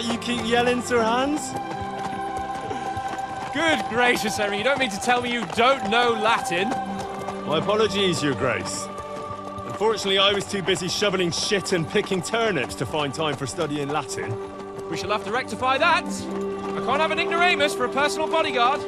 that you keep yelling, Sir Hans? Good gracious, Henry, you don't mean to tell me you don't know Latin? My apologies, Your Grace. Unfortunately, I was too busy shoveling shit and picking turnips to find time for studying Latin. We shall have to rectify that. I can't have an ignoramus for a personal bodyguard.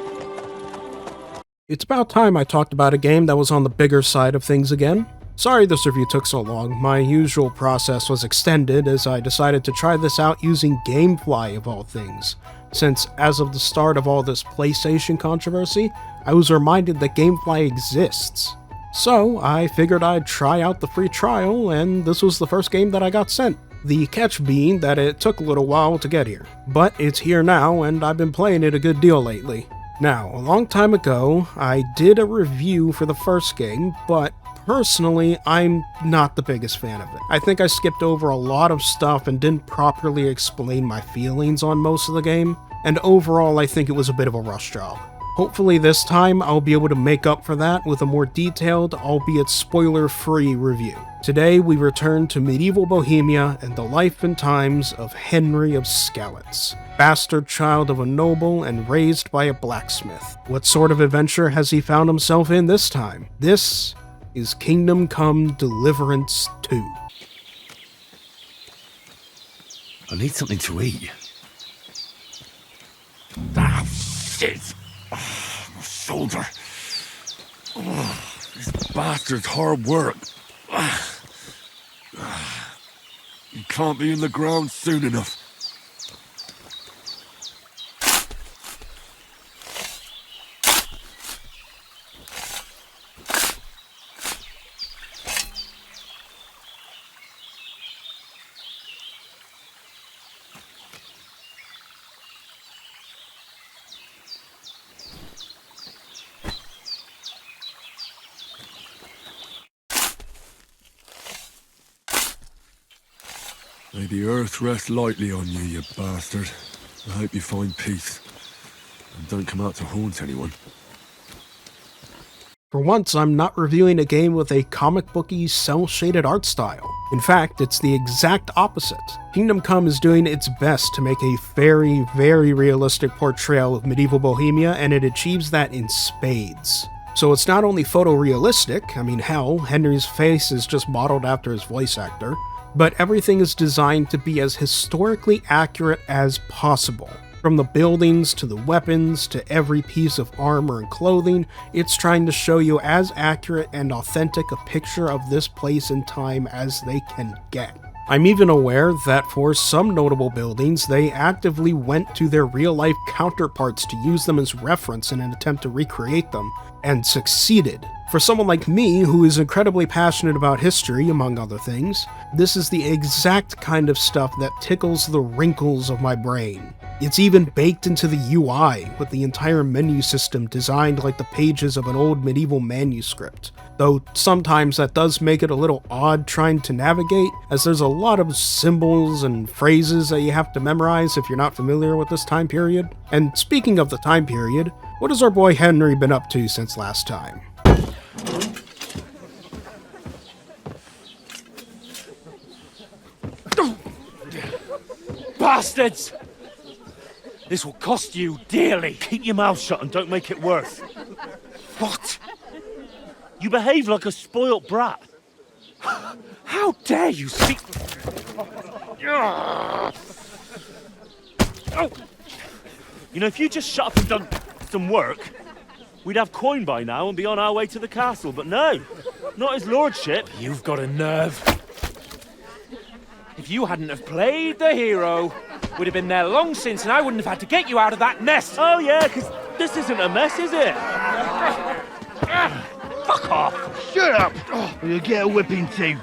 It's about time I talked about a game that was on the bigger side of things again. Sorry this review took so long. My usual process was extended as I decided to try this out using Gamefly of all things, since as of the start of all this PlayStation controversy, I was reminded that Gamefly exists. So I figured I'd try out the free trial, and this was the first game that I got sent. The catch being that it took a little while to get here. But it's here now, and I've been playing it a good deal lately. Now, a long time ago, I did a review for the first game, but personally, I'm not the biggest fan of it. I think I skipped over a lot of stuff and didn't properly explain my feelings on most of the game, and overall I think it was a bit of a rush job. Hopefully this time I'll be able to make up for that with a more detailed, albeit spoiler-free review. Today we return to medieval Bohemia and the life and times of Henry of Skalitz, bastard child of a noble and raised by a blacksmith. What sort of adventure has he found himself in this time? This is Kingdom Come Deliverance 2. I need something to eat. Ah, shit! Oh, my shoulder. Oh, this bastard's hard work. You can't be in the ground soon enough. May the earth rest lightly on you, you bastard. I hope you find peace. And don't come out to haunt anyone. For once, I'm not reviewing a game with a comic booky, cel-shaded art style. In fact, it's the exact opposite. Kingdom Come is doing its best to make a very, very realistic portrayal of medieval Bohemia, and it achieves that in spades. So it's not only photorealistic, I mean hell, Henry's face is just modeled after his voice actor, but everything is designed to be as historically accurate as possible. From the buildings, to the weapons, to every piece of armor and clothing, it's trying to show you as accurate and authentic a picture of this place and time as they can get. I'm even aware that for some notable buildings, they actively went to their real-life counterparts to use them as reference in an attempt to recreate them, and succeeded. For someone like me, who is incredibly passionate about history, among other things, this is the exact kind of stuff that tickles the wrinkles of my brain. It's even baked into the UI, with the entire menu system designed like the pages of an old medieval manuscript. Though sometimes that does make it a little odd trying to navigate, as there's a lot of symbols and phrases that you have to memorize if you're not familiar with this time period. And speaking of the time period, what has our boy Henry been up to since last time? Bastards! This will cost you dearly. Keep your mouth shut and don't make it worse. What? You behave like a spoilt brat. How dare you speak... You know, if you just shut up and done some work, we'd have coin by now and be on our way to the castle, but no, not his lordship. You've got a nerve. If you hadn't have played the hero, we'd have been there long since and I wouldn't have had to get you out of that mess. Oh yeah, because this isn't a mess, is it? Fuck off. Shut up, or you'll get a whipping too.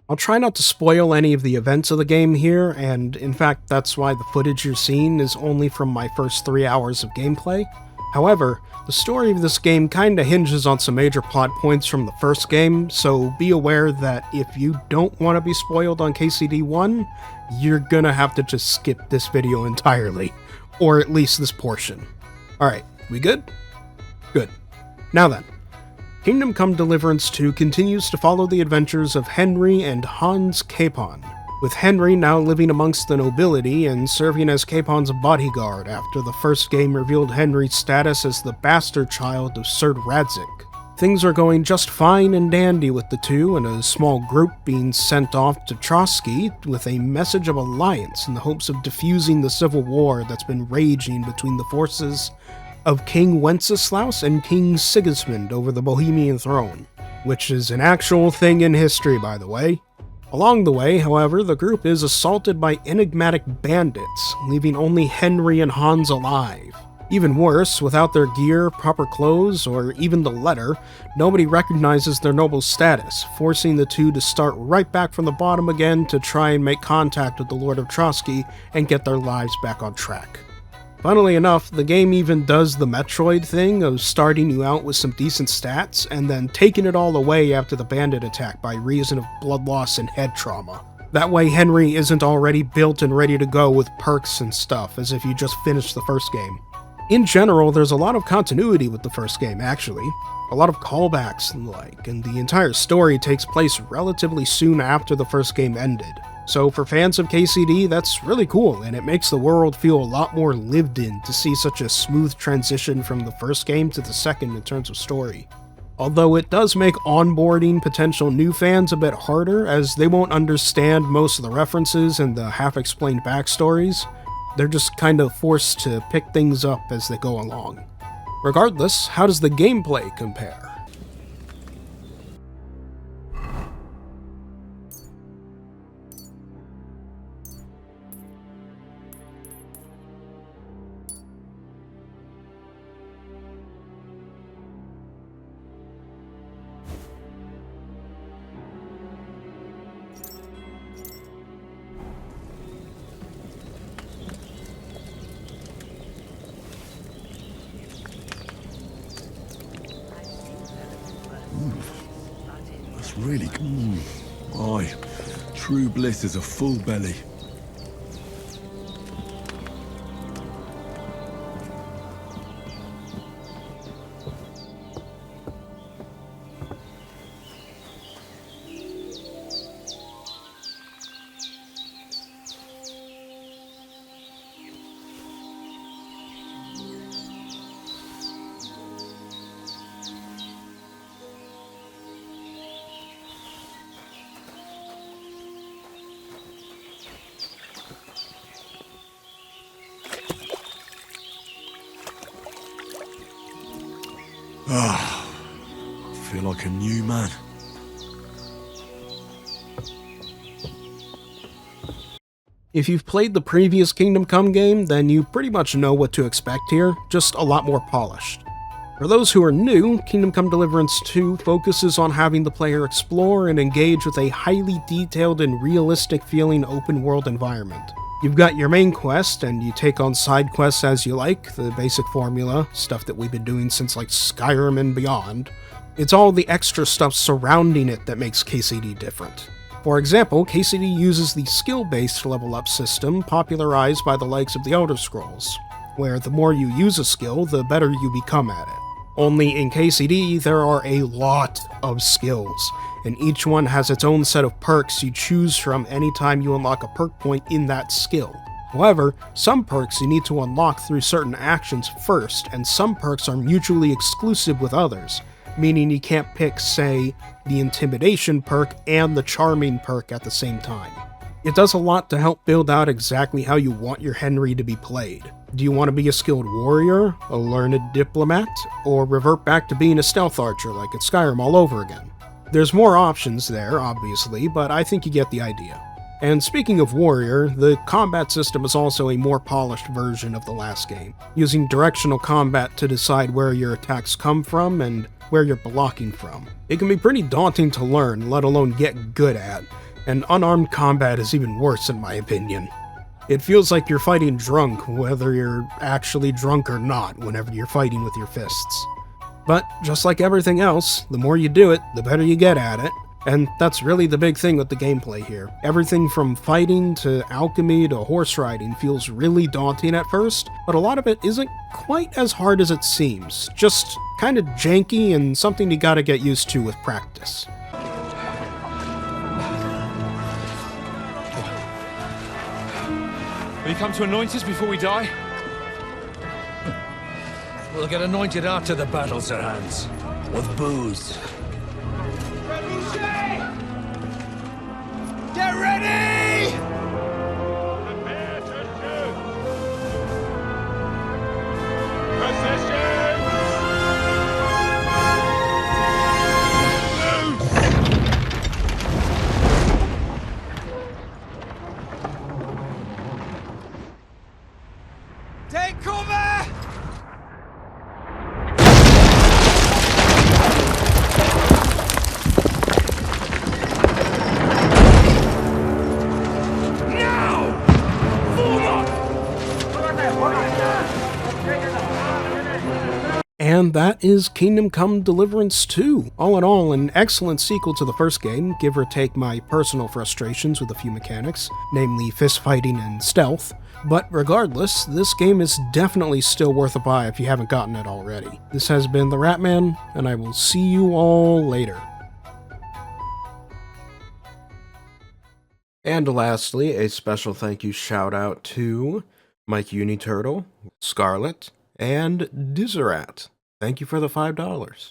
I'll try not to spoil any of the events of the game here, and in fact that's why the footage you're seeing is only from my first 3 hours of gameplay. However, the story of this game kinda hinges on some major plot points from the first game, so be aware that if you don't want to be spoiled on KCD 1, you're gonna have to just skip this video entirely, or at least this portion. Alright, we good? Good. Now then, Kingdom Come Deliverance 2 continues to follow the adventures of Henry and Hans Capon, with Henry now living amongst the nobility and serving as Capon's bodyguard after the first game revealed Henry's status as the bastard child of Sir Radzik. Things are going just fine and dandy with the two, and a small group being sent off to Trotsky with a message of alliance in the hopes of diffusing the civil war that's been raging between the forces of King Wenceslaus and King Sigismund over the Bohemian throne, which is an actual thing in history, by the way. Along the way, however, the group is assaulted by enigmatic bandits, leaving only Henry and Hans alive. Even worse, without their gear, proper clothes, or even the letter, nobody recognizes their noble status, forcing the two to start right back from the bottom again to try and make contact with the Lord of Trotsky and get their lives back on track. Funnily enough, the game even does the Metroid thing of starting you out with some decent stats and then taking it all away after the bandit attack by reason of blood loss and head trauma. That way Henry isn't already built and ready to go with perks and stuff as if you just finished the first game. In general, there's a lot of continuity with the first game, actually. A lot of callbacks and the like, and the entire story takes place relatively soon after the first game ended. So for fans of KCD, that's really cool, and it makes the world feel a lot more lived in to see such a smooth transition from the first game to the second in terms of story. Although it does make onboarding potential new fans a bit harder, as they won't understand most of the references and the half-explained backstories. They're just kind of forced to pick things up as they go along. Regardless, how does the gameplay compare? That's really good. Aye, true bliss is a full belly. I feel like a new man. If you've played the previous Kingdom Come game, then you pretty much know what to expect here, just a lot more polished. For those who are new, Kingdom Come Deliverance 2 focuses on having the player explore and engage with a highly detailed and realistic feeling open world environment. You've got your main quest, and you take on side quests as you like, the basic formula, stuff that we've been doing since like Skyrim and beyond. It's all the extra stuff surrounding it that makes KCD different. For example, KCD uses the skill-based level-up system popularized by the likes of the Elder Scrolls, where the more you use a skill, the better you become at it. Only in KCD, there are a lot of skills, and each one has its own set of perks you choose from anytime you unlock a perk point in that skill. However, some perks you need to unlock through certain actions first, and some perks are mutually exclusive with others, meaning you can't pick, say, the Intimidation perk and the Charming perk at the same time. It does a lot to help build out exactly how you want your Henry to be played. Do you want to be a skilled warrior, a learned diplomat, or revert back to being a stealth archer like at Skyrim all over again? There's more options there, obviously, but I think you get the idea. And speaking of warrior, the combat system is also a more polished version of the last game, using directional combat to decide where your attacks come from and where you're blocking from. It can be pretty daunting to learn, let alone get good at, and unarmed combat is even worse in my opinion. It feels like you're fighting drunk, whether you're actually drunk or not, whenever you're fighting with your fists. But just like everything else, the more you do it, the better you get at it. And that's really the big thing with the gameplay here. Everything from fighting to alchemy to horse riding feels really daunting at first, but a lot of it isn't quite as hard as it seems, just kinda janky and something you gotta get used to with practice. Will you come to anoint us before we die? We'll get anointed after the battle's at hand. With booze. Get ready! Prepare to shoot! Position! Take cover! And that is Kingdom Come Deliverance 2. All in all, an excellent sequel to the first game, give or take my personal frustrations with a few mechanics, namely fist fighting and stealth. But regardless, this game is definitely still worth a buy if you haven't gotten it already. This has been TheRatMan, and I will see you all later. And lastly, a special thank you shout out to Mike Uniturtle, Scarlet, and TheRatMan. Thank you for the $5.